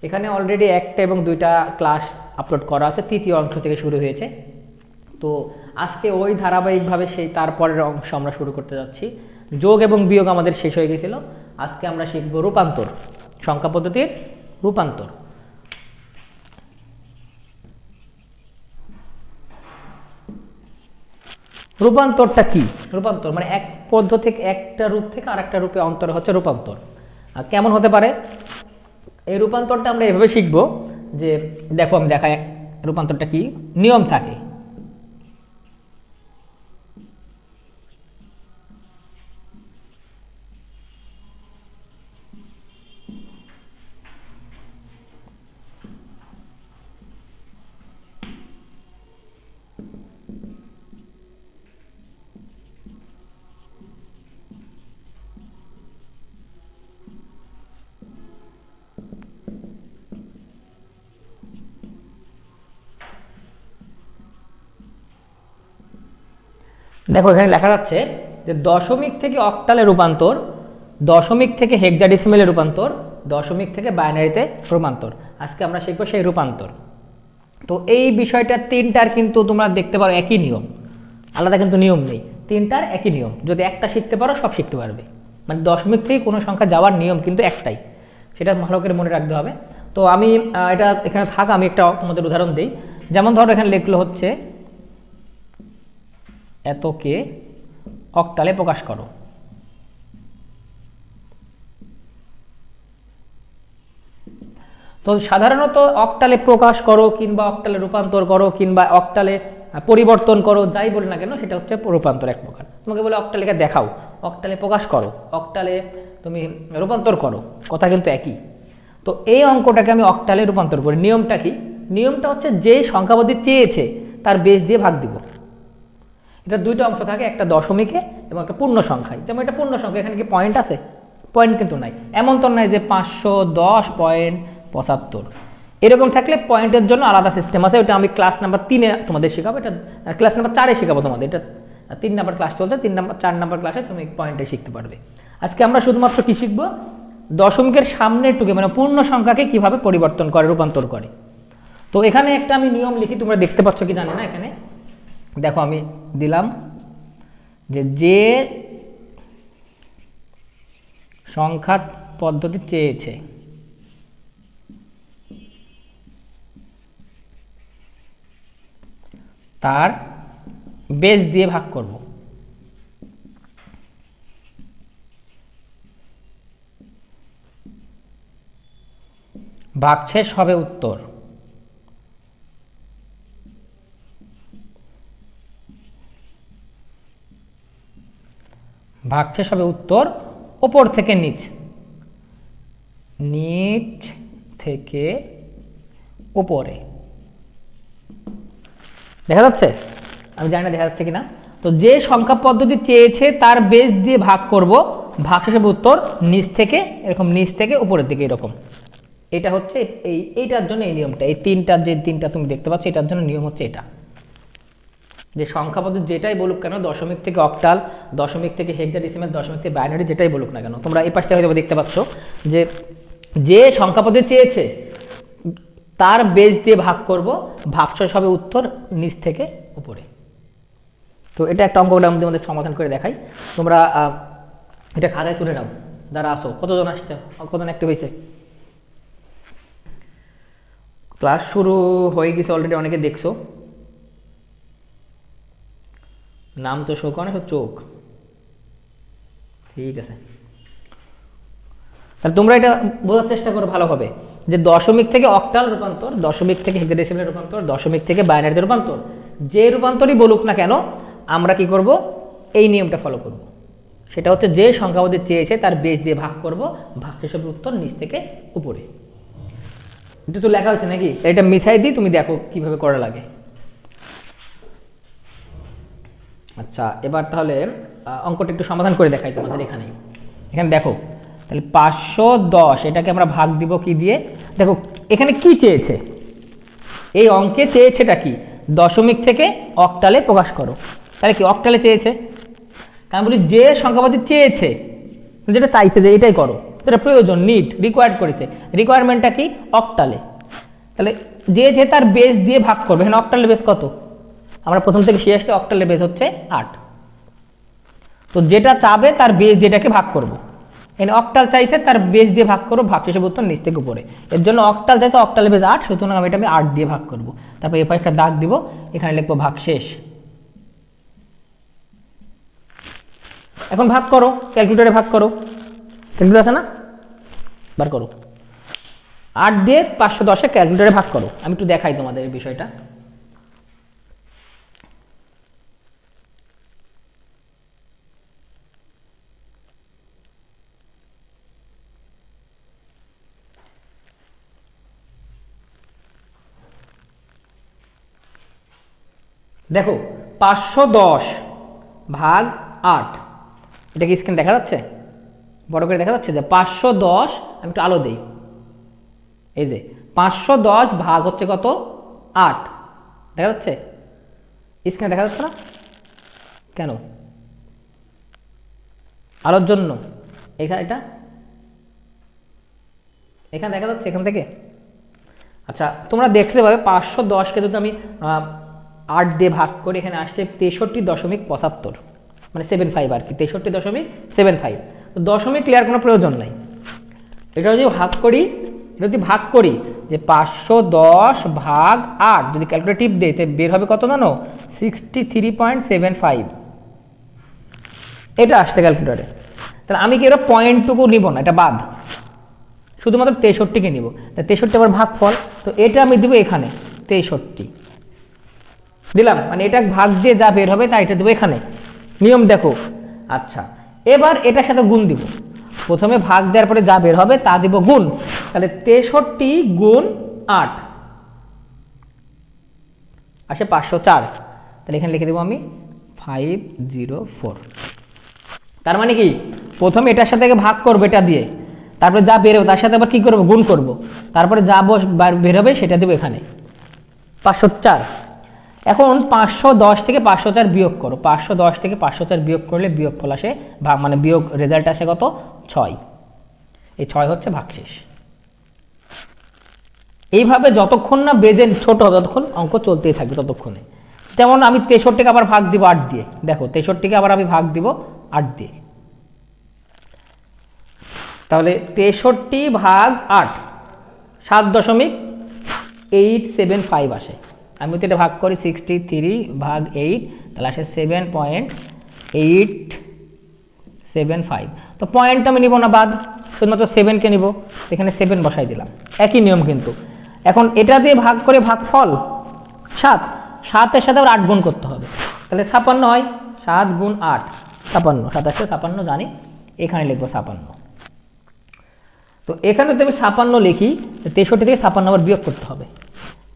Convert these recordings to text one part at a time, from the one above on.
এখানে অলরেডি একটা এবং দুইটা ক্লাস আপলোড করা আছে, তৃতীয় অংশ থেকে শুরু হয়েছে। তো আজকে ওই ধারাবাহিকভাবে সেই তারপরের অংশ আমরা শুরু করতে যাচ্ছি। যোগ এবং বিয়োগ আমাদের শেষ হয়ে গেছিল, আজকে আমরা শিখব রূপান্তর, সংখ্যা পদ্ধতির রূপান্তর। রূপান্তরটা কি? রূপান্তর মানে এক পদ্ধতি থেকে একটা রূপ থেকে আরেকটা রূপে অন্তর হচ্ছে রূপান্তর। আর কেমন হতে পারে এই রূপান্তরটা? আমরা এভাবে শিখব যে দেখো আমি দেখাই রূপান্তরটা কি। নিয়ম থাকে, দেখো এখানে লেখা যাচ্ছে যে দশমিক থেকে অক্টালে রূপান্তর, দশমিক থেকে হেক্সাডেসিমেলে রূপান্তর, দশমিক থেকে বাইনারিতে রূপান্তর। আজকে আমরা শিখব সেই রূপান্তর। তো এই বিষয়টা তিনটার কিন্তু তোমরা দেখতে পারো একই নিয়ম, আলাদা কিন্তু নিয়ম নেই, তিনটার একই নিয়ম। যদি একটা শিখতে পারো সব শিখতে পারবে। মানে দশমিক থেকে কোনো সংখ্যা যাওয়ার নিয়ম কিন্তু একটাই, সেটা ভালো করে মনে রাখতে হবে। তো আমি এটা এখানে থাক, আমি একটা তোমাদের উদাহরণ দিই। যেমন ধরো এখানে লিখলো হচ্ছে এতকে অক্টালে প্রকাশ করো। তো সাধারণত অক্টালে প্রকাশ করো কিংবা অক্টালে রূপান্তর করো কিংবা অক্টালে পরিবর্তন করো, যাই বলি না কেন সেটা হচ্ছে রূপান্তর এক প্রকার। তোমাকে বলে অক্টালিকা দেখাও, অক্টালে প্রকাশ করো, অক্টালে তুমি রূপান্তর করো, কথা কিন্তু একই। তো এই অঙ্কটাকে আমি অক্টালে রূপান্তর করি। নিয়মটা কি? নিয়মটা হচ্ছে যে সংখ্যাপদ্ধতি চেয়েছে তার বেস দিয়ে ভাগ দিব। এটা দুইটা অংশ থাকে, একটা দশমিকে এবং একটা পূর্ণ সংখ্যায়। যেমন এটা পূর্ণ সংখ্যা, এখানে কি পয়েন্ট আছে? পয়েন্ট কিন্তু নাই। এমন তো নয় যে 510.75 এরকম থাকলে পয়েন্টের জন্য আলাদা সিস্টেম আছে, ওটা আমি ক্লাস নাম্বার 3-এ তোমাদের শেখাবো, এটা ক্লাস নাম্বার 4-এ শেখাবো তোমাদের। এটা 3 নাম্বার ক্লাস চলছে, 4 নাম্বার ক্লাসে তুমি পয়েন্টে শিখতে পারবে। আজকে আমরা শুধুমাত্র কি শিখবো? দশমিকের সামনের টুকে মানে পূর্ণ সংখ্যাকে কিভাবে পরিবর্তন করে, রূপান্তর করে। তো এখানে একটা আমি নিয়ম লিখি, তোমরা দেখতে পাচ্ছ কি জানি না। এখানে দেখো আমি দিলাম যে সংখ্যা পদ্ধতি চেয়েছে তার বেস দিয়ে ভাগ করব। ভাগশেষ হবে উত্তর। ভাগশেষ হবে উত্তর উপর থেকে নিচ, নিচ থেকে উপরে। দেখা যাচ্ছে? আমি জানি না দেখা যাচ্ছে কিনা। তো যে সংখ্যা পদ্ধতি চেয়েছে তার বেস দিয়ে ভাগ করব, ভাগশেষ হবে উত্তর নিচ থেকে, এরকম নিচ থেকে উপরের দিকে এরকম। এটা হচ্ছে এইটার জন্য এই নিয়মটা, এই যে তিনটা তুমি দেখতে পাচ্ছ এটার জন্য নিয়ম হচ্ছে এটা। যে সংখ্যা পদ্ধতি যেটাই বলুক কেন, দশমিক থেকে অক্টাল, দশমিক থেকে হেক্সাডেসিমেল, দশমিক থেকে বাইনারি, যেটাই বলুক না কেন, তোমরা এই পাশে হয়তো দেখতে পাচ্ছ যে সংখ্যা পদ্ধতি চেয়েছে তার বেস দিয়ে ভাগ করব, ভাগশেষ হবে উত্তর নিচ থেকে উপরে। তো এটা একটা অঙ্কটা আমি তোমাদের সমাধান করে দেখাই, তোমরা এটা খাতায় তুলে নাও। যারা আসো, কতজন আসছে, কতজন অ্যাক্টিভ হয়েছে? ক্লাস শুরু হয়ে গেছে অলরেডি, অনেকে দেখছো। নাম তো শো করে না, চোখ। ঠিক আছে, তাহলে তোমরা এটা বোঝার চেষ্টা করো ভালোভাবে যে দশমিক থেকে অক্টাল রূপান্তর, দশমিক থেকে হেক্সাডেসিমেল রূপান্তর, দশমিক থেকে বাইনারিতে রূপান্তর, যে রূপান্তরই বলুক না কেন আমরা কি করব? এই নিয়মটা ফলো করব। সেটা হচ্ছে যে সংখ্যাপদ্ধতি চেয়েছে তার বেস দিয়ে ভাগ করব, ভাগশেষ হবে উত্তর নিচ থেকে উপরে। এটা তো লেখা হয়েছে নাকি? এটা মিশাই দিই, তুমি দেখো কিভাবে করা লাগে। আচ্ছা, এবার তাহলে অঙ্কটা একটু সমাধান করে দেখাই তোমাদের। এখানে দেখো, তাহলে 510 এটাকে আমরা ভাগ দিব কি দিয়ে? দেখো এখানে কি চেয়েছে, এই অঙ্কে চেয়েছেটা কি? দশমিক থেকে অক্টালে প্রকাশ করো। তাহলে কি অক্টালে চেয়েছে? কারণ বলি যে সংখ্যাপদ্ধতি চেয়েছে, যেটা চাইছে যে এটাই করো, এটা প্রয়োজন, নিড, রিকোয়ার্ড করেছে। রিকোয়ারমেন্টটা কি? অক্টালে। তাহলে যে তার বেস দিয়ে ভাগ করবে, এখানে অক্টালের বেস কত? আমরা প্রথম থেকে শিখে আসছি অক্টালের বেস হচ্ছে 8। তো যেটা চাবে তার বেস যেটাকে ভাগ করব। এখানে অক্টাল চাইছে, তার বেস দিয়ে ভাগ করবো, ভাগশেষের উত্তর নিচ থেকে উপরে। এর জন্য অক্টাল চাইছে, অক্টালের বেস 8, সুতরাং আমি 8 দিয়ে ভাগ করব। তারপর এরপর একটা দাগ দিব, এখানে লিখবো ভাগশেষ। এখন ভাগ করো, ক্যালকুলেটরে ভাগ করো, ক্যালকুলেটর আছে না, বার করো। 8 দিয়ে 510 ক্যালকুলেটরে ভাগ করো। আমি একটু দেখাই তোমাদের এই বিষয়টা। দেখো 510 ভাগ 8, এটা কি স্ক্রিন দেখা যাচ্ছে? বড় করে দেখা যাচ্ছে যে 510, আমি একটু আলো দেই, এই যে 510 ভাগ হচ্ছে কত? 8, দেখা যাচ্ছে? স্ক্রিনে দেখা যাচ্ছে না কেন? আলোর জন্য। এটা এখানে দেখা যাচ্ছে, এখান থেকে। আচ্ছা, তোমরা দেখতে পাবে 510কে যদি আমি 8 দিয়ে ভাগ করে, এখানে আসছে 63.75, মানে 75 আর কি, 63.75। তো দশমিক ক্লিয়ার কোনো প্রয়োজন নাই। এটা যদি ভাগ করি যে 510 ভাগ 8 যদি ক্যালকুলেটিভ দেয়, তো বের হবে কত জানো? 63.75। এটা আসছে ক্যালকুলেটরে। তাহলে আমি কি এর পয়েন্টটুকু নিব না, এটা বাদ, শুধুমাত্র 63কে নিব। তা 63 আবার ভাগ ফল, তো এটা আমি দিব এখানে 63 দিলাম, মানে এটা ভাগ দিয়ে যা বের হবে তা এটা দেবো এখানে। নিয়ম দেখো। আচ্ছা, এবার এটার সাথে গুণ দিব। প্রথমে ভাগ দেওয়ার পরে যা বের হবে তা দিব গুণ। তাহলে 63 গুণ 8 আসে 504। তাহলে এখানে লিখে দেবো আমি 504। তার মানে কি, প্রথমে এটার সাথে ভাগ করবো এটা দিয়ে, তারপরে যা বের হবে তার সাথে আবার কি করবো? গুণ করব। তারপরে যা বের হবে সেটা দেবো এখানে 504। এখন 510 থেকে 504 বিয়োগ করো। 510 থেকে 504 বিয়োগ করলে বিয়োগফল আসে, মানে বিয়োগ রেজাল্ট আসে কত? 6। এই 6 হচ্ছে ভাগশেষ। এইভাবে যতক্ষণ না বেজে ছোট হবে ততক্ষণ অঙ্ক চলতেই থাকবে ততক্ষণে। যেমন আমি 63কে আবার ভাগ দিব 8 দিয়ে, দেখো 63কে আবার আমি ভাগ দিব 8 দিয়ে। তাহলে 63 ভাগ 8 7.875 আসে। আমি তো এটা ভাগ করি 63 ভাগ 8, তাহলে আসে 7.875। তো পয়েন্ট তো আমি নিব না, বাদ, শুধুমাত্র 7কে নিব, এখানে 7 বসাই দিলাম। একই নিয়ম কিন্তু। এখন এটা দিয়ে ভাগ করে ভাগফল 7, 7-এর সাথে আবার 8 গুণ করতে হবে, তাহলে 56 হয়। 7 গুণ 8 56, 57 জানি, এখানে লিখবো 56। তো এখানে যদি আমি 56 লিখি, 63 থেকে 56 আবার বিয়োগ করতে হবে।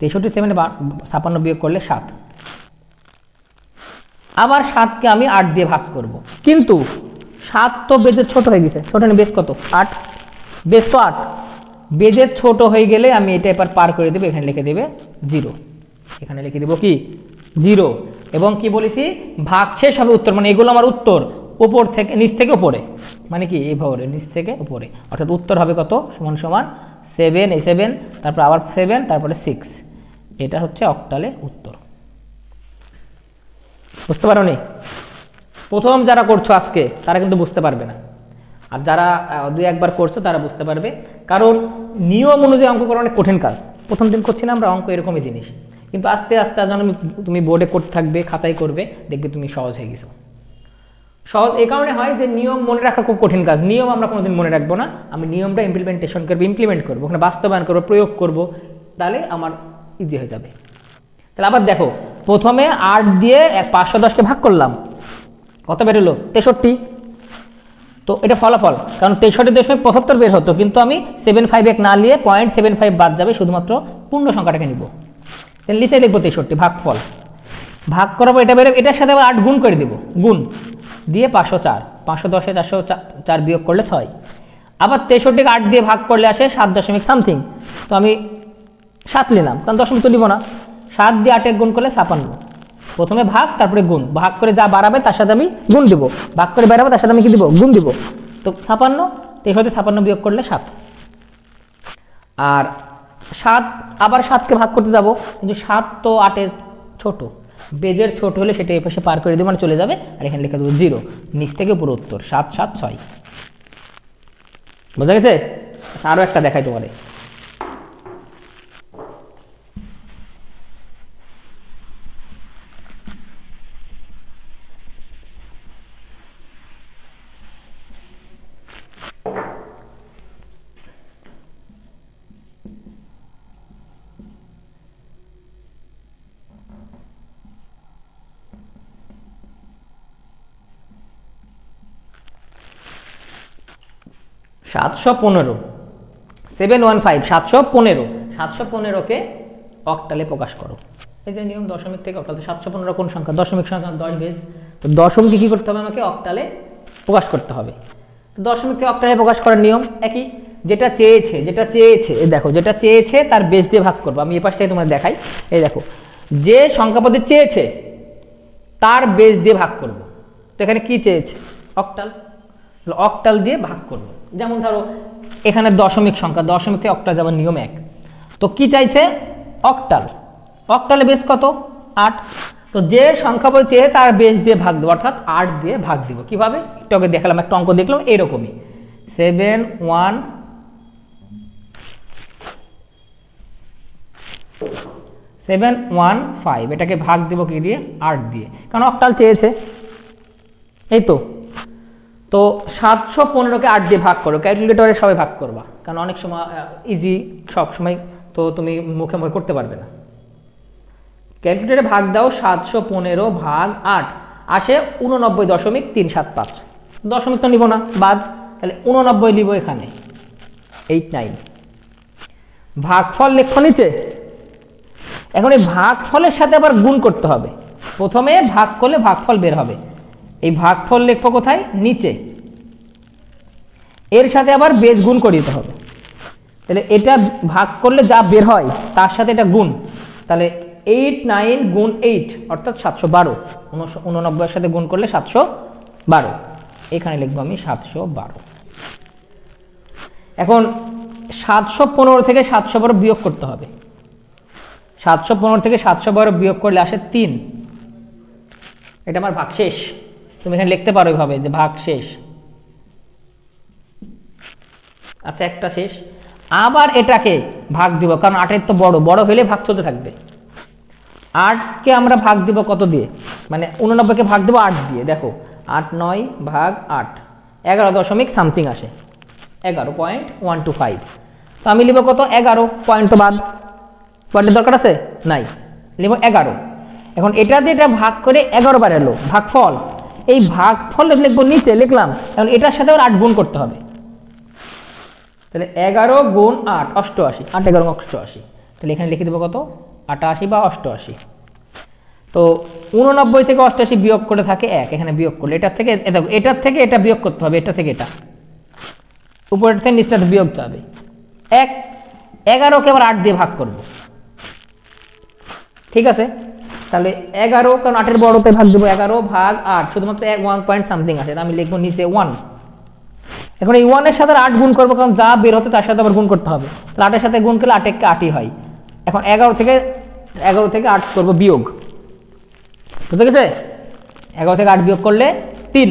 63 থেকে 56 বিয়োগ করলে 7। আবার 7কে আমি 8 দিয়ে ভাগ করব, কিন্তু 7 তো বেজে ছোট হয়ে গেছে। ছোট না, বেজ কত? 8, বেজ তো 8। বেজে ছোট হয়ে গেলে আমি এটা এবার পার করে দেবো, এখানে লিখে দেবে 0। এখানে লিখে দেবো কি? 0। এবং কি বলেছি? ভাগশেষ হবে উত্তর, মানে এগুলো আমার উত্তর, উপর থেকে নিচ থেকে উপরে, মানে কি এইভাবে নিচ থেকে উপরে, অর্থাৎ উত্তর হবে কত? সমান সমান 7, এই 7, তারপর আবার 7, তারপরে 6। এটা হচ্ছে অক্টালে উত্তর। বুঝতে পারো নি? প্রথম যারা করছো আজকে তারা কিন্তু বুঝতে পারবে না, আর যারা 2-1বার করছো তারা বুঝতে পারবে, কারণ নিয়ম অনুযায়ী অঙ্ক করা অনেক কঠিন কাজ। প্রথম দিন করছি না আমরা অঙ্ক, এরকমই জিনিস, কিন্তু আস্তে আস্তে যখন তুমি বোর্ডে করতে থাকবে, খাতায় করবে, দেখবে তুমি সহজ হয়ে গেছো। সহজ এই কারণে হয় যে নিয়ম মনে রাখা খুব কঠিন কাজ। নিয়ম আমরা কোনোদিন মনে রাখবো না, আমি নিয়মটা ইমপ্লিমেন্ট করবো, ওখানে বাস্তবায়ন করবো, প্রয়োগ করবো, তাহলে আমার ইজি হয়ে যাবে। তাহলে আবার দেখো, প্রথমে 8 দিয়ে 510কে ভাগ করলাম, কত বেরোলো? 63। তো এটা ফলাফল, কারণ 63.75 বের হতো, কিন্তু আমি 75 না নিয়ে 0.75 বাদ যাবে, শুধুমাত্র পূর্ণ সংখ্যাটাকে নিব। তাহলে নিচে লিখবো 63 ভাগফল। ভাগ করাবো, এটা বেরোবে, এটার সাথে আবার 8 গুণ করে দেবো, গুণ দিয়ে 504। 510-এ 404 বিয়োগ করলে 6। আবার 63কে 8 দিয়ে ভাগ করলে আসে 7 সামথিং। তো আমি 7 নিলাম, কারণ দশমিক তো নিব না। 7 দিয়ে 8 গুণ করলে 56। প্রথমে ভাগ, তারপরে গুণ, ভাগ করে যা বাড়াবে তার সাথে আমি গুণ দিব, ভাগ করে বেড়াবে তার সাথে আমি কি দিব? গুণ দিব। তো 56, এই হতে 56 বিয়োগ করলে 7, আর 7 আবার 7কে ভাগ করতে যাব, কিন্তু 7 তো 8-এর ছোট, বেজের ছোট হলে সেটা এই পাশে পার করে দেবো, মানে চলে যাবে, আর এখানে লিখে দেবো 0, নিচ থেকে উপরে উত্তর 7 7 6। বোঝা গেছে? আরও একটা দেখাই তোমাদের। সাতশো 715কে অক্টালে প্রকাশ করো। এই যে নিয়ম দশমিক থেকে অক্টাল। 715 কোন সংখ্যা? দশমিক সংখ্যা, 10 বেস। তো দশমিকে কি করতে হবে? আমাকে অক্টালে প্রকাশ করতে হবে। দশমিক থেকে অক্টালে প্রকাশ করার নিয়ম একই, যেটা চেয়েছে এই দেখো, যেটা চেয়েছে তার বেস দিয়ে ভাগ করবো। আমি এ পাশ থেকে তোমাদের দেখাই, এই দেখো, যে সংখ্যা পদ্ধতি চেয়েছে তার বেস দিয়ে ভাগ করব। তো এখানে কি চেয়েছে? অক্টাল, অক্টাল দিয়ে ভাগ করব। যেমন ধরো এখানে দশমিক সংখ্যা, দশমিক থেকে অক্টাল যাবার নিয়ম 1। তো কি চাইছে? অক্টাল। অক্টালে বেস কত? 8। তো যে সংখ্যা বলছে তার বেস দিয়ে ভাগ দেবো, অর্থাৎ 8 দিয়ে ভাগ দিব। কিভাবে? একটু আগে দেখালাম, একটা অঙ্ক দেখলাম এইরকমই, 715, এটাকে ভাগ দেবো কি দিয়ে? 8 দিয়ে, কারণ অক্টাল চেয়েছে। এই তো 715কে 8 দিয়ে ভাগ করো। ক্যালকুলেটরে সবাই ভাগ করবা, কারণ অনেক সময় ইজি, সব সময় তো তুমি মুখে মুখে করতে পারবে না। ক্যালকুলেটরে ভাগ দাও, 715 ভাগ 8 আসে 89.375। দশমিক তো নিব না, বাদ, তাহলে 89 নিব এখানে, 89। ভাগফল লেখো নিচে। এখন এই ভাগফলের সাথে আবার গুণ করতে হবে। প্রথমে ভাগ করলে ভাগফল বের হবে, এই ভাগফল লিখবো কোথায়? নিচে। এর সাথে আবার বেস গুণ করে দিতে হবে। তাহলে এটা ভাগ করলে যা বের হয় তার সাথে এটা গুণ, তাহলে 89 গুণ 8 অর্থাৎ 712। 89 সাথে গুণ করলে 712, এখানে লিখবো আমি 712। এখন 715 থেকে 712 বিয়োগ করতে হবে। 715 থেকে 712 বিয়োগ করলে আসে 3। এটা আমার ভাগ শেষ। তুমি এখানে লিখতে পারো এইভাবে যে ভাগ শেষ। আচ্ছা, একটা শেষ। আবার এটাকে ভাগ দিব, কারণ 8-এর তো বড় হলে ভাগ চলতে থাকবে। 8কে আমরা ভাগ দিব কত দিয়ে? মানে 89কে ভাগ দেবো 8 দিয়ে। দেখো 8 9 ভাগ 8, 11 দশমিক সামথিং আসে, 11.125। তো আমি লিখব কত? 11। পয়েন্ট তো বাদ, পয়েন্টের দরকার আছে? নাই, লিখব 11। এখন এটা দিয়ে এটা ভাগ করে 11 বার এলো ভাগফল। এই ভাগফল লিখবো নিচে, লিখলাম। এখন এটার সাথে 8 গুণ করতে হবে, তাহলে 11 গুণ 8 88, 8 11 88। তাহলে এখানে লিখে দেবো কত? 88 বা 88। তো 89 থেকে 88 বিয়োগ করে থাকে 1, এখানে বিয়োগ করলে এটার থেকে এটা বিয়োগ করতে হবে, এটা থেকে এটা, উপরের থেকে নিচটাতে বিয়োগ যাবে 1। 11কে আবার 8 দিয়ে ভাগ করব, ঠিক আছে? তাহলে 11, কারণ 8-এর বড়তে ভাগ দেবো, 11 ভাগ 8 শুধুমাত্র 1 পয়েন্ট সামথিং আসে, আমি লিখবো নিচে 1। এখন এই 1-এর সাথে 8 গুণ করবো, কারণ যা বের হতে তার সাথে আবার গুণ করতে হবে। তাহলে 8-এর সাথে গুণ করলে 8 8ই হয়। এখন 11 থেকে 8 করবো বিয়োগ, বুঝতে গেছে? 11 থেকে 8 বিয়োগ করলে 3।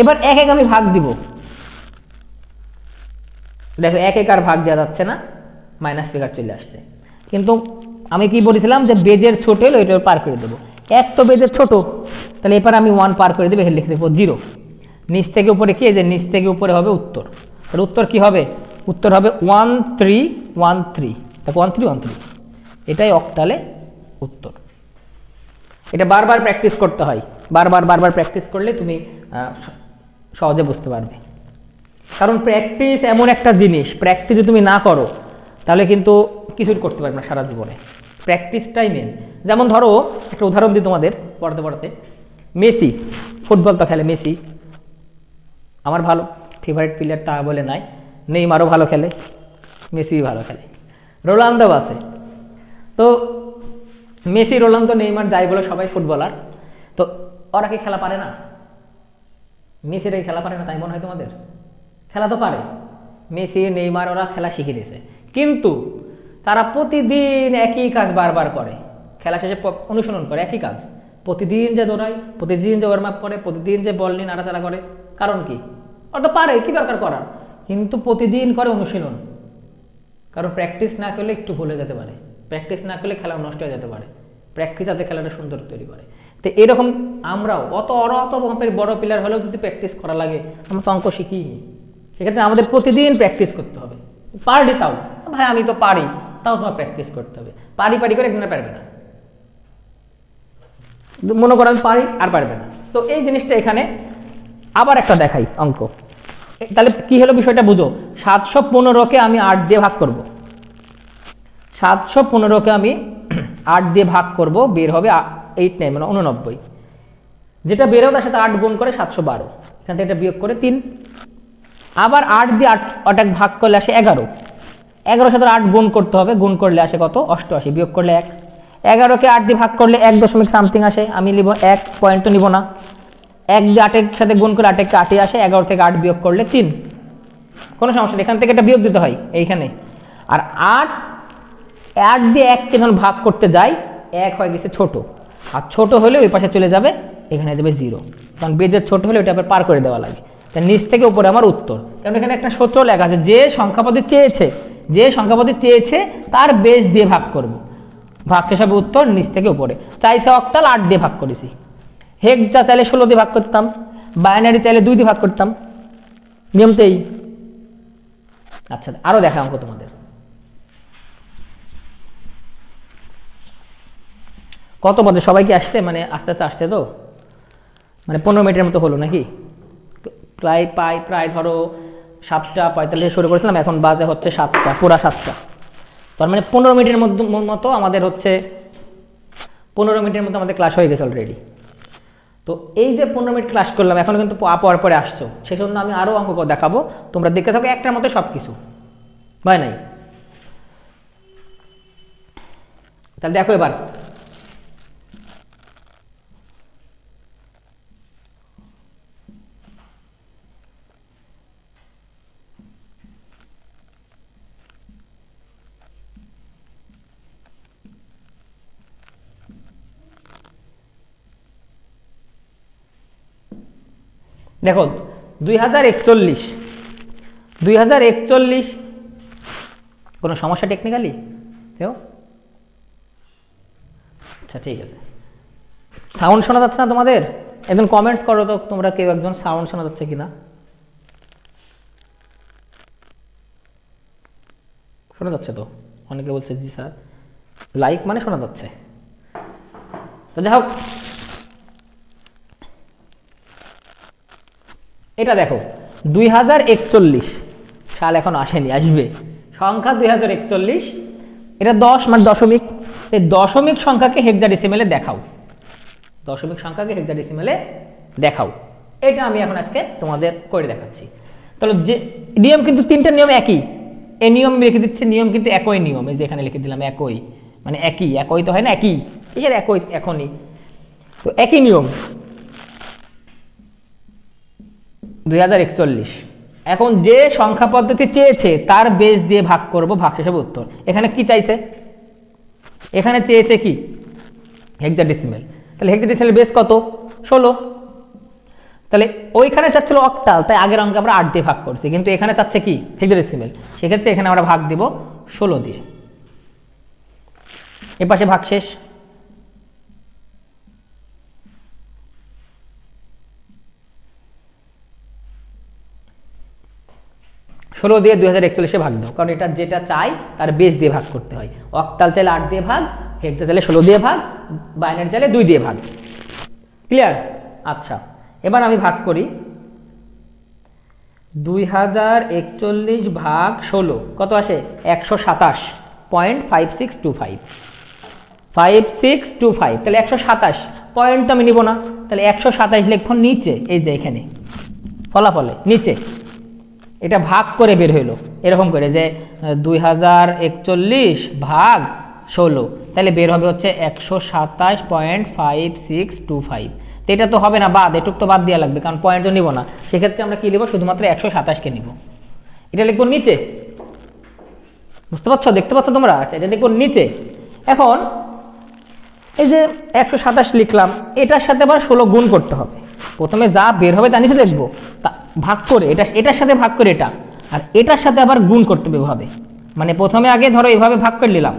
এবার 1 আমি ভাগ দিব। দেখো 1 আর ভাগ দেওয়া যাচ্ছে না, মাইনাস ফিগার চলে আসছে। কিন্তু আমি কি বলেছিলাম যে বেজের ছোট হলে ওইটা পার করে দেবো। 1 তো বেজের ছোট, তাহলে এবার আমি 1 পার করে দেবো, এখানে লিখে দেবো 0। নিচ থেকে উপরে কি? যে নিচ থেকে উপরে হবে উত্তর। তাহলে উত্তর কি হবে? উত্তর হবে 1313। দেখো 1313, এটাই অক্টালে উত্তর। এটা বারবার প্র্যাকটিস করতে হয়, বারবার প্র্যাকটিস করলে তুমি সহজে বুঝতে পারবে। কারণ প্র্যাকটিস এমন একটা জিনিস, প্র্যাকটিস যদি তুমি না করো তাহলে কিন্তু কিছুই করতে পারবে না সারা জীবনে। প্র্যাকটিসটাই মেন। যেমন ধরো একটা উদাহরণ দিই তোমাদের পড়াতে, মেসি ফুটবল তো খেলে, মেসি আমার ভালো ফেভারিট প্লেয়ার তা বলে নাই, নেইমারও ভালো খেলে, মেসি ভালো খেলে, রোনালদো আছে। তো মেসি, রোনালদো, নেইমার যাই বলে সবাই ফুটবলার। তো ওরা কি খেলা পারে না? মেসির এই খেলা পারে না তাই মনে হয় তোমাদের? খেলা তো পারে, মেসি নেইমার ওরা খেলা শিখে দিয়েছে, কিন্তু তারা প্রতিদিন একই কাজ বারবার করে, খেলা শেষে অনুশীলন করে একই কাজ, প্রতিদিন যে দৌড়ায়, প্রতিদিন যে ওয়ার্ম আপ করে, প্রতিদিন যে বল নিয়ে নাড়াচাড়া করে, কারণ কি? ওটা পারে, কি দরকার করার, কিন্তু প্রতিদিন করে অনুশীলন। কারণ প্র্যাকটিস না করলে একটু ভুলে যেতে পারে, প্র্যাকটিস না করলে খেলা নষ্ট হয়ে যেতে পারে, প্র্যাকটিস যাতে খেলাটা সুন্দর তৈরি করে। তো এরকম আমরাও অত বড় প্লেয়ার হলেও যদি প্র্যাকটিস করা লাগে, আমরা তো অঙ্ক শিখিনি, সেক্ষেত্রে আমাদের প্রতিদিন প্র্যাকটিস করতে হবে। পারি তাও ভাই, আমি তো পারি, তাও তোমার প্র্যাকটিস করতে হবে। পারি করে একদিনে পারবে না, মনে করো আমি পারি আর পারবে না। তো এই জিনিসটা এখানে আবার একটা দেখাই অঙ্ক, তাহলে কি হলো বিষয়টা বুঝো। 715কে আমি 8 দিয়ে ভাগ করব, 715কে আমি 8 দিয়ে ভাগ করব, বের হবে 8 9 মানে 89। যেটা বের হবে তার সাথে 8 গুণ করে 712, এখান থেকে এটা বিয়োগ করে 3। আবার 8 দিয়ে 8 ভাগ করলে আসে 11, 11 সাথে 8 গুণ করতে হবে, গুণ করলে আসে কত? 88, বিয়োগ করলে 1। 11কে 8 দিয়ে ভাগ করলে 1 দশমিক সামথিং আসে, আমি নিব 1 পয়েন্ট, তো নিব না। 1 দিয়ে 8 এর সাথে গুণ করলে 8 8 আসে, 11 থেকে 8 বিয়োগ করলে 3, কোনো সমস্যা নেই, এখান থেকে এটা বিয়োগ দিতে হয় এইখানে। আর 8 দিয়ে 1কে যখন ভাগ করতে যাই, 1 হয়ে গেছে ছোট, আর ছোট হলে ওই পাশে চলে যাবে, এখানে যাবে 0, কারণ বেজের ছোট হলে ওটা আবার পার করে দেওয়া লাগে। তাই নিচ থেকে উপরে আমার উত্তর, কারণ এখানে একটা সূত্র লেখা আছে, যে সংখ্যাপদে চেয়েছে তার বেজ দিয়ে ভাগ করব, ভাগ শেষ হবে উত্তর, নিচ থেকে উপরে। চাইছে অক্টাল, 8 দিয়ে ভাগ করেছি। হেক্সা চাইলে 16 দিয়ে ভাগ করতাম, বাইনারি চাইলে 2 দিয়ে ভাগ করতাম, নিয়মতেই। আচ্ছা, আরো দেখা অঙ্ক তোমাদের। কত পদে সবাই কি আসছে? মানে আস্তে আস্তে আসছে তো, মানে 15 মিনিটের মতো হলো নাকি? প্রায় ধরো 7:45 শুরু করেছিলাম, এখন বাজে হচ্ছে 7টা, পুরা 7টা। তার মানে 15 মিনিটের মতো আমাদের হচ্ছে 15 মিনিটের মতো আমাদের ক্লাস হয়ে গেছে অলরেডি। তো এই যে 15 মিনিট ক্লাস করলাম, এখন কিন্তু পর পরে আসছো, সেজন্য আমি আরো অঙ্ক দেখাবো, তোমরা দেখতে থাকো, একটার মধ্যে সবকিছু ভাই নাই। তাহলে দেখো এবার, দেখো 2041 কোনো সমস্যা টেকনিক্যালি? আচ্ছা ঠিক আছে, সাউন্ড শোনা যাচ্ছে না তোমাদের? একজন কমেন্টস করো তো তোমরা, কেউ একজন সাউন্ড শোনা যাচ্ছে কিনা। শোনা যাচ্ছে তো? অনেকে বলছে জি স্যার, লাইক মানে শোনা যাচ্ছে। তো যাই হোক, এটা দেখো 2041 সাল এখন আসেনি, আসবে সংখ্যা 2041, এটা 10 মানে দশমিক, এই দশমিক সংখ্যাকে হেক্সাডেসিমেলে দেখাও, দশমিক সংখ্যাকে হেক্সাডেসিমেলে দেখাও। এটা আমি এখন আজকে তোমাদের করে দেখাচ্ছি। তাহলে যে নিয়ম কিন্তু 3টা নিয়ম একই, এই নিয়ম লিখে দিচ্ছে, নিয়ম কিন্তু একই নিয়ম, এই যে এখানে লিখে দিলাম একই, মানে একই তো হয় না, একই, এর একই এখনই, তো একই নিয়ম। 2041, এখন যে সংখ্যা পদ্ধতি চেয়েছে তার বেস দিয়ে ভাগ করব, ভাগ শেষ হবে উত্তর। এখানে কি চাইছে? এখানে চেয়েছে কি? হেক্সাডেসিমেল। তাহলে হেক্সাডেসিমেল বেস কত? 16। তাহলে ওইখানে চাচ্ছিল অক্টাল, তাই আগের অঙ্কে আমরা 8 দিয়ে ভাগ করছি, কিন্তু এখানে চাচ্ছে কি? হেক্সাডেসিমেল। সেক্ষেত্রে এখানে আমরা ভাগ দিব 16 দিয়ে, এ পাশে ভাগ শেষ। ষোলো দিয়ে 2041 ভাগ দাও, কারণ এটা যেটা চাই তার বেস দিয়ে ভাগ করতে হয়। অক্টাল চাইলে 8 দিয়ে ভাগ, হেক্সা চাইলে 16 দিয়ে ভাগ, বাইনারি চাইলে 2 দিয়ে ভাগ। ক্লিয়ার? আচ্ছা, এবার আমি ভাগ করি 2041 ভাগ 16, কত আসে? 127.5625, 5625। তাহলে 127 পয়েন্ট তো আমি নিব না, তাহলে 127 লিখব নিচে, এই যে এখানে ফলাফলে নিচে এটা ভাগ করে বের হইলো এরকম করে, যে 2041 ভাগ 16, তাহলে বের হবে হচ্ছে 127.5625। তো এটা তো হবে না, বাদ, এটুক তো বাদ দেওয়া লাগবে, কারণ পয়েন্ট তো নিব না। সেক্ষেত্রে আমরা কি লিখবো, শুধুমাত্র 127কে নিব। এটা লিখবো নিচে, বুঝতে পারছো, দেখতে পাচ্ছ তোমরা? আচ্ছা, এটা লিখবো নিচে। এখন এই যে 127 লিখলাম, এটার সাথে আবার 16 গুণ করতে হবে। প্রথমে যা বের হবে তার নিচে লিখবো, তা ভাগ করে এটার সাথে ভাগ করে এটা, আর এটার সাথে আবার গুণ করতে হবে এভাবে। মানে প্রথমে আগে ধরো এভাবে ভাগ করে নিলাম,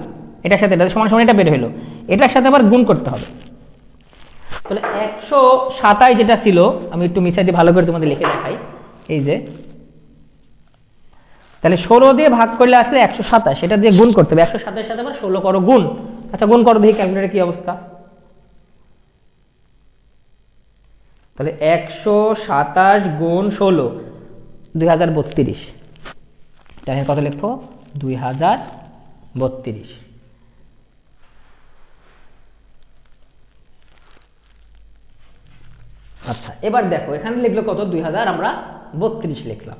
এটার সাথে এটা সমান সমান এটা বের হলো, এটার সাথে আবার গুণ করতে হবে। তাহলে 127 যেটা ছিল, আমি একটু মিশাই দিয়ে ভালো করে তোমাদের লিখে দেখাই। এই যে তাহলে 16 দিয়ে ভাগ করলে আসলে 127, এটা দিয়ে গুণ করতে হবে। 127 সাথে আবার 16 করো গুণ। আচ্ছা, গুণ করো দেখি ক্যালকুলেটরে কি অবস্থা। তাহলে 127 গুণ 16 2032। তাহলে কত লিখবো, 2032। আচ্ছা, এবার দেখো এখানে লিখলো কত, 2000, আমরা 32 লিখলাম।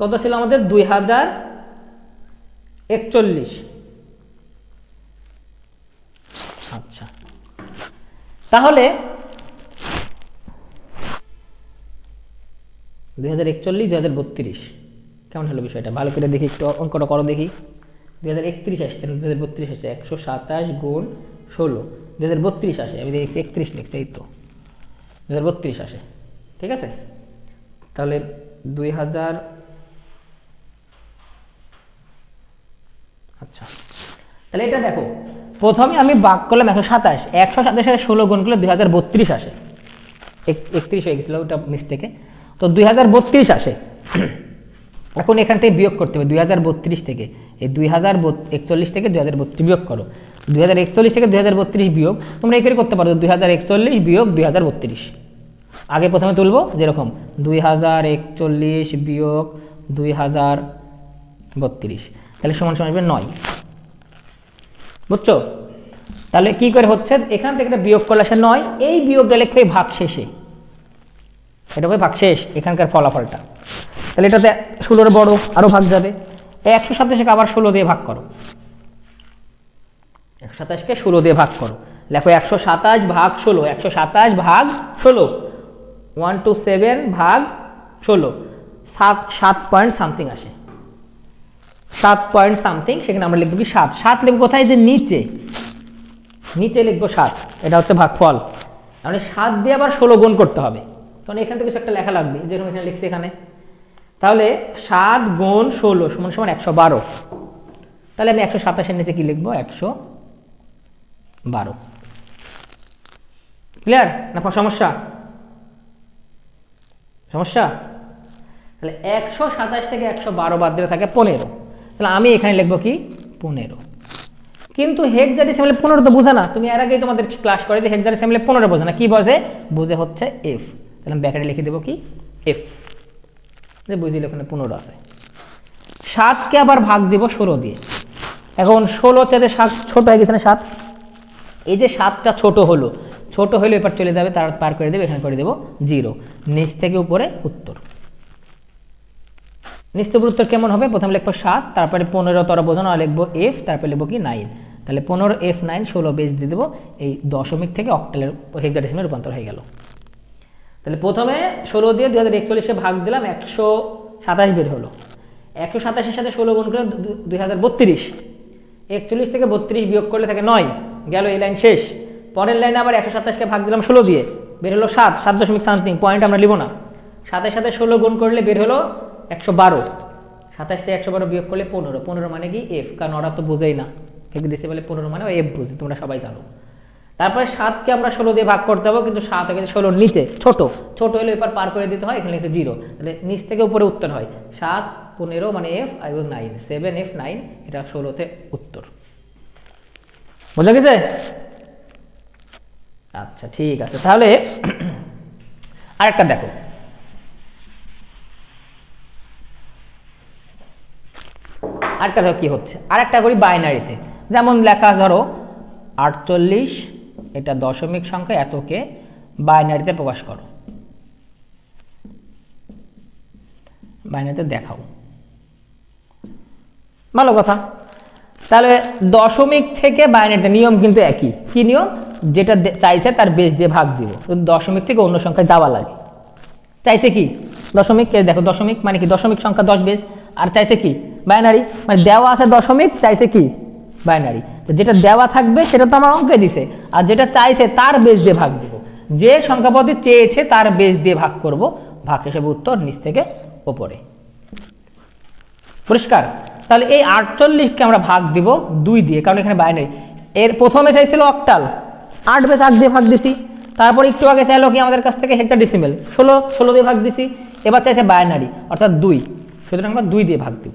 কত ছিল আমাদের, 2041। আচ্ছা, তাহলে 2041 2032 কেমন হলো বিষয়টা, ভালো করে দেখি, একটু অঙ্কটা করো দেখি। 2031 আসছে, 2032 আসছে, 127 গুণ 16 2032 আসে। আমি দেখি 31 লিখছি, এই তো 2032 আসে, ঠিক আছে। তাহলে 2000, আচ্ছা তাহলে এটা দেখো, প্রথমে আমি ভাগ করলাম 127, 127 সাথে 16 গুণ করলে 2032 আসে। 31 হয়ে গেছিল ওটা মিস্টেকে, তো 2032 আসে। এখন এখান থেকে বিয়োগ করতে হবে 2032 থেকে, এই 2041 থেকে 2032 বিয়োগ করো। 2041 থেকে 2032 বিয়োগ তোমরা এই করে করতে পারো, 2041 বিয়োগ 2032। আগে প্রথমে তুলবো, যেরকম 2041 বিয়োগ 2032, তাহলে সমান সমান আসবে 9, বুঝছো? তাহলে কি করে হচ্ছে, এখান থেকে একটা বিয়োগ করলে আসে 9, এই বিয়োগটা লিখবে ভাগ শেষে, এটা হবে ভাগ শেষ এখানকার ফলাফলটা। তাহলে এটাতে 16 বড়, আরো ভাগ যাবে। 127কে আবার 16 দিয়ে ভাগ করো, 127কে 16 দিয়ে ভাগ করো, লেখো 127 ভাগ 16, 127 ভাগ 16, 127 ভাগ 16, 7 পয়েন্ট সামথিং আসে, 7 পয়েন্ট সামথিং। সেখানে আমরা লিখবো কি 7 লিখবো কোথায়, যে নিচে, নিচে লিখবো 7, এটা হচ্ছে ভাগফল। মানে 7 দিয়ে আবার 16 গুণ করতে হবে, তখন এখান থেকে কিছু একটা লেখা লাগবে, যেরকম এখানে লিখছি এখানে। তাহলে 7 গুণ 16 সমান সমান 112। তাহলে আমি 127 নিচে কি লিখবো, 112। ক্লিয়ার না? সমস্যা, সমস্যা? তাহলে 127 থেকে 112 বাদ দিলে থাকে 15। তাহলে আমি এখানে লিখবো কি 15। কিন্তু হেক্সাডেসিমালে 15 তো বোঝে না, তুমি এর আগেই তোমাদের ক্লাস করে যে হেক্সাডেসিমালে 15 বোঝে না, কি বোঝে, বুঝে হচ্ছে এফ। তাহলে আমি ব্র্যাকেটে লিখে দেবো কি এফ, যে বুঝিলে ওখানে 15 আছে। 7কে আবার ভাগ দিব 16 দিয়ে। এখন 16 চাইতে 7 ছোট হয়ে গেছে না 7, এই যে 7টা ছোট হলো, ছোট হলে এবার চলে যাবে, তার পার করে দেবে, এখানে করে দেবো 0, নিচ থেকে উপরে উত্তর। নিচ থেকে উত্তর কেমন হবে, প্রথমে লিখবো 7, তারপরে 15 তর বোঝানো, আর লিখবো এফ, তারপরে লিখবো কি 9। তাহলে 15 F9, 16 বেস দিয়ে দেবো, এই দশমিক থেকে অক্টালের হেক্সাডেসিমালে রূপান্তর হয়ে গেল। তাহলে প্রথমে 16 দিয়ে 2041 ভাগ দিলাম, 127 বের হলো। 127 সাথে 16 গুণ করে 2032। 41 থেকে 32 বিয়োগ করলে থাকে 9, গেল এই লাইন শেষ। পরের লাইনে আবার 127কে ভাগ দিলাম 16 দিয়ে, বের হলো 7 দশমিক সামথিং, পয়েন্ট আমরা লিব না। 7 সাথে 16 গুণ করলে বের হলো 112। 27 থেকে 112 বিয়োগ করলে 15 মানে কি এফ, কারণ ওরা তো বোঝেই না, হেক্সাডেসিমালে 15 মানে এফ বুঝে, তোমরা সবাই জানো। তারপরে 7কে আমরা 16 দিয়ে ভাগ করতে হবে, কিন্তু 7 হয়ে গেছে 16 নিচে, ছোট হলে এবার পার করে দিতে হয়, এখানে লিখতে 0। তাহলে নিচ থেকে উপরে উত্তর হয় 7, 15 মানে এফ, আর 9, 7F9, এটা 16তে উত্তর। বোঝা গেছে? আচ্ছা ঠিক আছে। তাহলে আরেকটা দেখো, আরেকটা দেখো কি হচ্ছে, আরেকটা করি বাইনারিতে। যেমন লেখা ধরো 48, এটা দশমিক সংখ্যা, এতকে বাইনারিতে প্রকাশ করো, বাইনারিতে দেখাও, ভালো কথা। তাহলে দশমিক থেকে বাইনারিতে নিয়ম কিন্তু একই। কি নিয়ম? যেটা চাইছে তার বেস দিয়ে ভাগ দিব, দশমিক থেকে অন্য সংখ্যায় যাওয়া লাগে। চাইছে কি দশমিক, দেখো দশমিক মানে কি দশমিক সংখ্যা 10 বেস, আর চাইছে কি বাইনারি, মানে দেওয়া আছে দশমিক, চাইছে কি বাইনারি। তো যেটা দেওয়া থাকবে সেটা তো আমার অঙ্কে দিছে, আর যেটা চাইছে তার বেস দিয়ে ভাগ দিব। যে সংখ্যা পদ্ধতি চেয়েছে তার বেস দিয়ে ভাগ করব, ভাগ হিসেবে উত্তর নিচ থেকে উপরে। পরিষ্কার? তাহলে এই 48কে আমরা ভাগ দিব 2 দিয়ে, কারণ এখানে বাইনারি। এর প্রথমে চাইছিল অক্টাল, 8 বেস 8 দিয়ে ভাগ দিছি। তারপর একটু আগে চাইলো কি আমাদের কাছ থেকে হেক্সাডেসিমেল, 16 দিয়ে ভাগ দিছি। এবার চাইছে বাইনারি অর্থাৎ 2, সুতরাং আমরা 2 দিয়ে ভাগ দিব।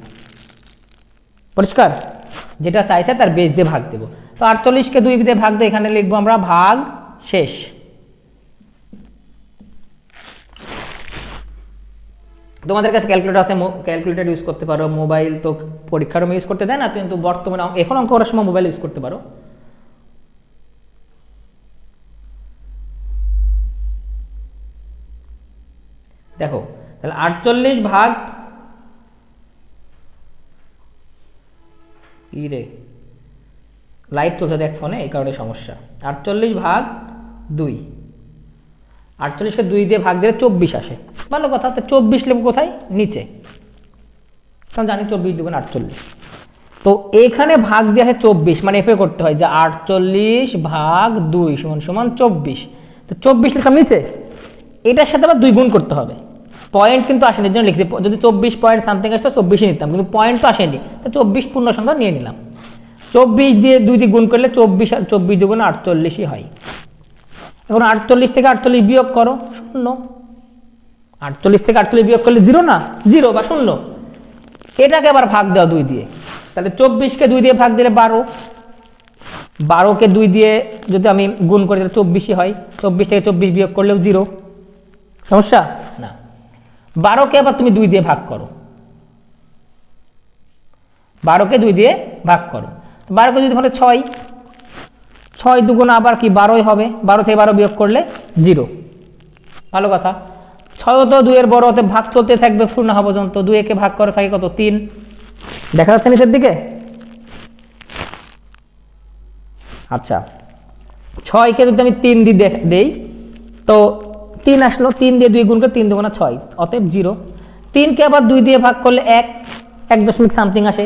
পরিষ্কার? যেটা চাইছে তার বেস দিয়ে ভাগ দেব। তো 48কে 2 দিয়ে ভাগ দিয়ে এখানে লিখবো আমরা ভাগ শেষ। তোমাদের কাছে ক্যালকুলেটর আছে, ক্যালকুলেটর ইউজ করতে পারো। মোবাইল তো পরীক্ষার ইউজ করতে দেয় না, কিন্তু বর্তমানে এখন অঙ্ক করার সময় মোবাইল ইউজ করতে পারো। দেখো তাহলে 48 ভাগ কি রে, লাইভ চলছে দেখ ফোনে, এই কারণে সমস্যা। 48 ভাগ 2, 48কে 2 দিয়ে ভাগ দিলে 24 আসে। ভালো কথা। তো 24 লিখব কোথায়? নিচে, কারণ জানি 24 2 48। তো এখানে ভাগ দেওয়া হয় 24, মানে এফে করতে হয় যে 48 ভাগ 2 সমান সমান 24। তো 24 লিখলাম নিচে, এটার সাথে আবার 2 গুণ করতে হবে। পয়েন্ট কিন্তু আসেনি, এর জন্য লিখছি। যদি 24 পয়েন্ট সামথিং আসতো 24 নিতাম, কিন্তু পয়েন্ট তো আসেনি, তো 24 পূর্ণ সংখ্যা নিয়ে নিলাম। 24 দিয়ে 2 দিয়ে গুণ করলে 24 আর 24 দুগুণ 48ই হয়। এখন 48 থেকে 48 বিয়োগ করো, 0। 48 থেকে 48 বিয়োগ করলে 0 না, 0 বা 0। এটাকে আবার ভাগ দাও 2 দিয়ে, তাহলে 24কে 2 দিয়ে ভাগ দিলে 12। 12কে 2 দিয়ে যদি আমি গুণ করি তাহলে 24ই হয়। 24 থেকে 24 বিয়োগ করলেও 0, সমস্যা না। 12কে আবার তুমি 2 দিয়ে ভাগ করো, 12কে 2 দিয়ে ভাগ করো। 12কে 2 দিয়ে হলে 6, 6 দুগুণ আবার কি 12ই হবে। 12 থেকে 12 বিয়োগ করলে 0। ভালো কথা। 6 তো 2 এর বড় হতে ভাগ চলতে থাকবে পূর্ণ হওয়া পর্যন্ত। 2 একে ভাগ করে থাকে কত? 3। দেখা যাচ্ছে নিচের দিকে? আচ্ছা, 6কে যদি আমি 3 দিয়ে দেই তো 3 আসলো। 3 দিয়ে 2 গুণ করে 3 দুগুণা 6, অতএব 0। 3কে আবার 2 দিয়ে ভাগ করলে 1 দশমিক সামথিং আসে,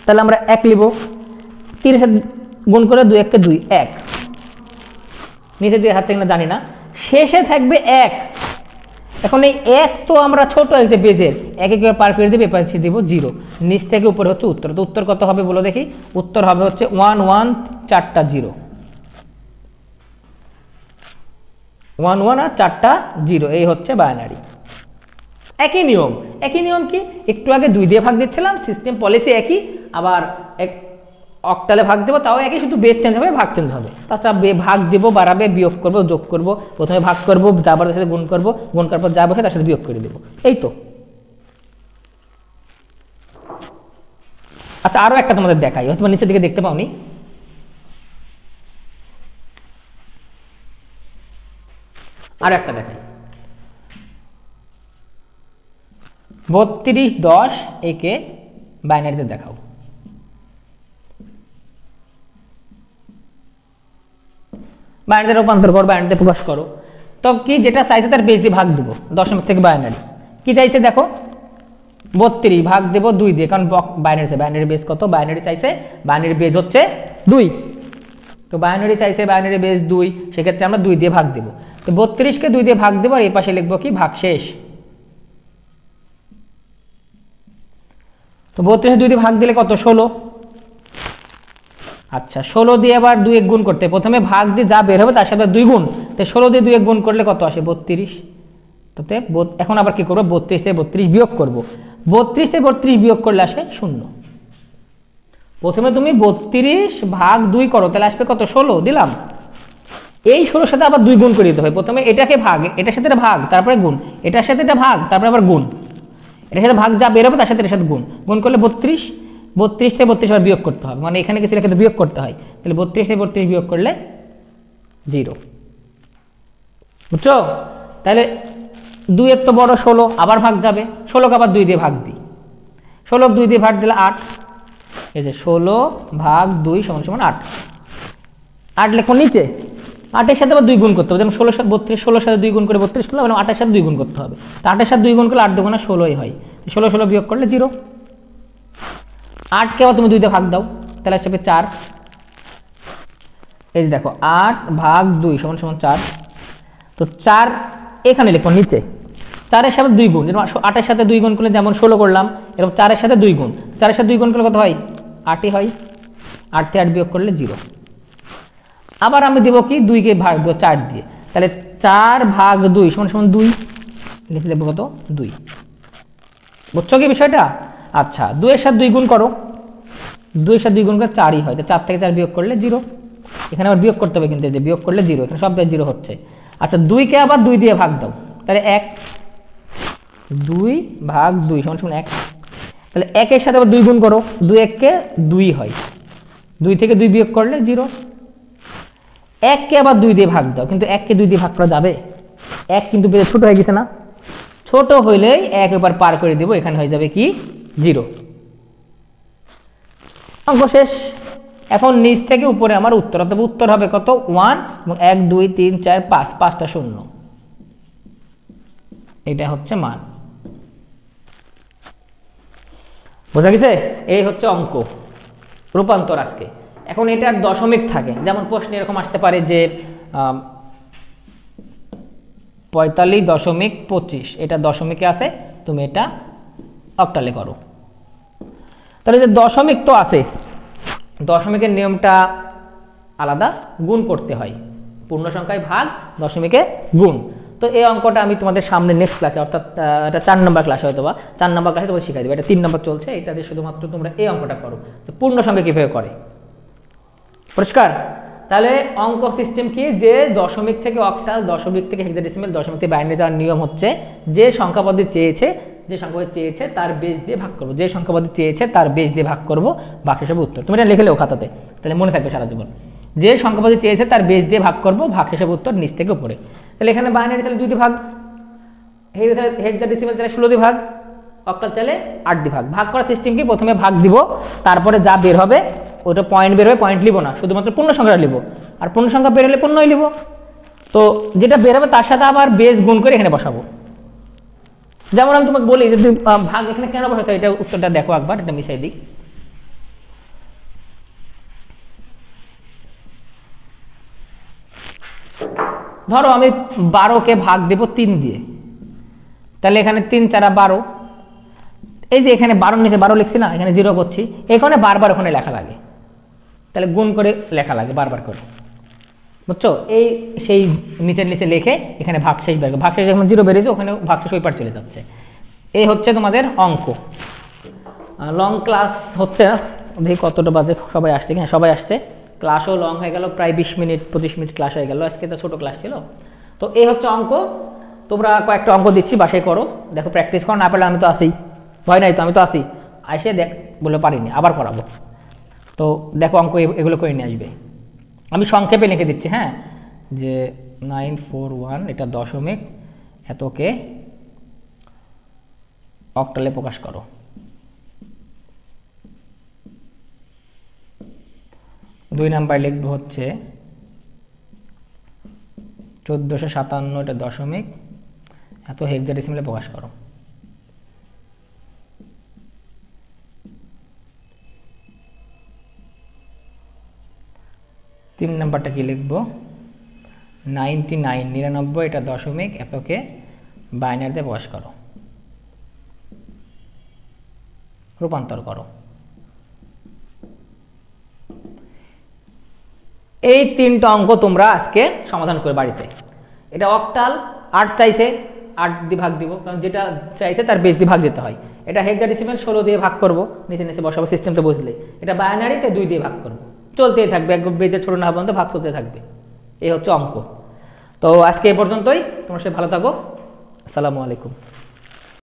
তাহলে আমরা 1 লিখব। 3 এর সাথে গুণ করে 2 1 কে 2, 1। নিচে দিয়ে হাতে কিনা জানি না, শেষে থাকবে 1। এখন এই 1 তো আমরা ছোট হয়েছে বেজের, 1 একে পার করে দেবে, এপাশে দিব 0। নিচ থেকে উপরে হচ্ছে উত্তর। তো উত্তর কত হবে বলো দেখি? উত্তর হবে হচ্ছে 1 1 4টা 0, 1 1 আর 4টা 0। এই হচ্ছে বাইনারি। একই নিয়ম। একই নিয়ম কি? একটু আগে 2 দিয়ে ভাগ দিচ্ছিলাম, সিস্টেম পলিসি একই। আবার অক্টালে ভাগ দেবো, তাও একই, শুধু বেস চেঞ্জ হবে, ভাগ চেঞ্জ হবে। তাছাড়া ভাগ দেব, বাড়াবে, বিয়োগ করবো, যোগ করবো। প্রথমে ভাগ করবো, যা বাড়ার সাথে গুণ করবো, গুণ করার পর যা বসে তার সাথে বিয়োগ করে দেবো। এই তো। আচ্ছা, আরো একটা তোমাদের দেখাই, হয়তো নিচের দিকে দেখতে পাওনি। আরো একটা দেখাই। 32 10 একে বাইনারিতে দেখাও। বাইনারিতে রূপান্তর করো, বাইনারিতে প্রকাশ করো। তো কি যেটা চাইছে তার বেস দিয়ে ভাগ দিব, দশমিক থেকে বাইনারি। কি চাইছে দেখো? 32 ভাগ দেব 2 দিয়ে, কারণ বাইনারি বেস কত? বাইনারি চাইছে, বাইনারি বেস হচ্ছে 2। তো বাইনারি চাইছে বাইনারি বেস 2, সেক্ষেত্রে আমরা 2 দিয়ে ভাগ দেব। তো 32কে 2 দিয়ে ভাগ দেব, আর এই পাশে লিখবো কি? ভাগ শেষ। তো 32 2 দিয়ে ভাগ দিলে কত? 16। আচ্ছা, 16 দিয়ে আবার 2 1 গুণ করতে, প্রথমে ভাগ দিয়ে যা বের হবে তার সাথে 2 গুণ। তো 16 দিয়ে 2 1 গুণ করলে কত আসে? 32। তাতে এখন আবার কি করবো? 32 থেকে 32 বিয়োগ করবো। 32 থেকে 32 বিয়োগ করলে আসে 0। প্রথমে তুমি 32 ভাগ 2 করো, তাহলে আসবে কত? 16 দিলাম। এই 16 সাথে আবার 2 গুণ করে দিতে হবে। প্রথমে এটাকে ভাগ, এটার সাথে এটা ভাগ, তারপরে গুণ, এটার সাথে এটা ভাগ, তারপরে আবার গুণ, এটার সাথে ভাগ যা বের হবে তার সাথে এর সাথে গুণ। গুণ করলে 32। 32 থেকে 32 আবার বিয়োগ করতে হবে, মানে এখানে কিছু লেখাতে বিয়োগ করতে হয়। তাহলে 32 থেকে 32 বিয়োগ করলে 0। বুঝছো? তাহলে 2 এর তো বড় 16, আবার ভাগ যাবে। 16কে আবার 2 দিয়ে ভাগ দিই। 16 2 দিয়ে ভাগ দিলে 8। এই যে 16 ভাগ 2 সমান সমান 8। 8 লেখো নিচে, 8-এর সাথে আবার 2 গুণ করতে হবে, যেমন 16 সাথে 2 গুণ করে 32 করলে, মানে 8-এর সাথে 2 গুণ করতে হবে। তো 8-এর সাথে 2 গুণ করলে 8 দুগুণে 16ই হয়, 16 বিয়োগ করলে 0। 8কে আবার তুমি 2 দিয়ে ভাগ দাও, তাহলে আসবে 4। এই যে দেখো 8 ভাগ 2 সমান সমান 4। তো 4 এখানে লিখো নিচে, 4-এর সাথে 2 গুণ, যেমন 8-এর সাথে 2 গুণ করলে যেমন 16 করলাম, এরকম 4-এর সাথে 2 গুণ, 4-এর সাথে 2 গুণ করলে কত হয়? 8ই হয়। 8 থেকে 8 বিয়োগ করলে 0। আবার আমি দেবো কি 2 কে ভাগ দেবো 4 দিয়ে, তাহলে 4 ভাগ 2 সমান সমান 2, লিখে দেবো কত? 2। বুঝছো কি বিষয়টা? আচ্ছা, 2 এর সাথে 2 গুণ করো, 2 এর সাথে 2 গুণ করলে 4ই হয়, তো 4 থেকে 4 বিয়োগ করলে 0। এখানে আবার বিয়োগ করতে হবে, কিন্তু যে বিয়োগ করলে 0, এখানে সব 0 হচ্ছে। আচ্ছা, 2 কে আবার 2 দিয়ে ভাগ দাও, তাহলে 1। 2 ভাগ 2 সমান সমান 1, তাহলে 1 এর সাথে আবার 2 গুণ করো, 2 1-কে 2 হয়, 2 থেকে 2 বিয়োগ করলে 0। 1-কে আবার 2 দিয়ে ভাগ দাও, কিন্তু 1-কে 2 দিয়ে ভাগ করা যাবে? 1 কিন্তু বেশি ছোট হয়ে গেছে না? ছোট হইলেই 1 এবার পার করে দেব, এখানে হয়ে যাবে কি 0। অঙ্ক শেষ। এখন নিচ থেকে উপরে আমার উত্তর, অর্থাৎ উত্তর হবে কত? 1 এবং 1 2 3 4 5, 5টা শূন্য, এটা হচ্ছে মান। বোঝা গেছে? এই হচ্ছে অঙ্ক রূপান্তর আজকে। এখন এটার দশমিক থাকে, যেমন প্রশ্ন এরকম আসতে পারে যে 45.25, এটা দশমিকে আছে, তুমি এটা অক্টালে করো। তাহলে যে দশমিক তো আছে, দশমিকের নিয়মটা আলাদা, গুণ করতে হয়, পূর্ণ সংখ্যায় ভাগ, দশমিকে গুণ। তো এই অঙ্কটা আমি তোমাদের সামনে নেক্সট ক্লাসে, অর্থাৎ এটা 4 নম্বর ক্লাসে হয়তো বা 4 নম্বর ক্লাসে তোমাকে শিখাই দেবে। এটা 3 নম্বর চলছে, এটাতে শুধুমাত্র তোমরা এই অঙ্কটা করো, তো পূর্ণ সংখ্যা কিভাবে করে। পরিষ্কার? তাহলে অঙ্ক সিস্টেম কি, যে দশমিক থেকে অক্টাল, দশমিক থেকে হেক্সাডেসিমাল, দশমিক থেকে বাইনারি দেওয়ার নিয়ম হচ্ছে যে সংখ্যা পদ্ধতি চেয়েছে তার বেস দিয়ে ভাগ করবো, যে সংখ্যা পদ্ধতি চেয়েছে তার বেস দিয়ে ভাগ করবো, বাকি সব উত্তর। তুমি এটা লিখে লেও খাতাতে, তাহলে মনে থাকবে সারা জীবন। যে সংখ্যা পদ্ধতি চেয়েছে তার বেস দিয়ে ভাগ করবো, ভাগ সব উত্তর নিচ থেকে উপরে। তাহলে এখানে বাইনারি তাহলে 2 দিয়ে ভাগ, হেক্সাডেসিমাল চাইলে 16 দিয়ে ভাগ, অক্টাল চাইলে 8 দিয়ে ভাগ। ভাগ করার সিস্টেম কি, প্রথমে ভাগ দিব, তারপরে যা বের হবে ওটা পয়েন্ট বের হবে, পয়েন্ট লিবো না, শুধুমাত্র পূর্ণ সংখ্যা লিবো, আর পূর্ণ সংখ্যা বের হলে পূর্ণই লিবো। তো যেটা বের হবে তার সাথে আবার বেস গুণ করে এখানে বসাবো। যেমন আমি তোমাকে বলি যে ভাগ এখানে কেন বসাতে, এটা উত্তরটা দেখো একবার, এটা মিশাই দিই। ধরো আমি 12কে ভাগ দেব 3 দিয়ে, তাহলে এখানে 3 4 12, এই যে এখানে 12 নিচে 12 লিখছি না, এখানে 0 করছি, এখানে বারবার ওখানে লেখা লাগে, তাহলে গুণ করে লেখা লাগে বারবার করে, বুঝছো? এই সেই নিচের নিচে লিখে এখানে ভাগশেষ বের, ভাগশেষ যখন 0 বেরিয়েছে ওখানে ভাগশেষ ওই পার চলে যাচ্ছে। এই হচ্ছে তোমাদের অঙ্ক। লং ক্লাস হচ্ছে, দেখি কতটা বাজে, সবাই আসছে, হ্যাঁ সবাই আসছে, ক্লাসও লং হয়ে গেল, প্রায় 20 মিনিট 25 মিনিট ক্লাস হয়ে গেল, আজকে তো ছোটো ক্লাস ছিল। তো এই হচ্ছে অঙ্ক। তোমরা কয়েকটা অঙ্ক দিচ্ছি, বাসায় করো, দেখো প্র্যাকটিস করো, না পারলে আমি তো আসি, ভয় নাই তো, আমি তো আসি, আসে দেখ, বলে পারিনি আবার করাবো। তো দেখো অঙ্ক এগুলো করে নিয়ে আসবে। আমি সংক্ষেপে লিখে দিচ্ছি, হ্যাঁ, যে 941 এটা দশমিক, এতকে অক্টালে প্রকাশ করো। দুই নাম্বার লিখবো হচ্ছে 1457 এটা দশমিক, এত হেক্সাডেসিমালে প্রকাশ করো। তিন নাম্বারটা কি লিখবো, 99 এটা দশমিক, এতকে বাইনারিতে প্রকাশ করো, রূপান্তর করো। এই 3টা অঙ্ক তোমরা আজকে সমাধান করে বাড়িতে। এটা অক্টাল, 8 চাইছে 8 দিয়ে ভাগ দিব, কারণ যেটা চাইছে তার বেস দিয়ে ভাগ দিতে হয়। এটা হেক্সাডেসিমাল 16 দিয়ে ভাগ করব, নিচে নিচে বসাবো, সিস্টেমটা বুঝলে। এটা বাইনারিতে 2 দিয়ে ভাগ করব, চলতেই থাকবে, একবার বেজে ছোট না পর্যন্ত ভাগ চলতে থাকবে। এই হচ্ছে অঙ্ক। তো আজকে এ পর্যন্তই, তোমার সাথে ভালো থাকো, আসসালামু আলাইকুম।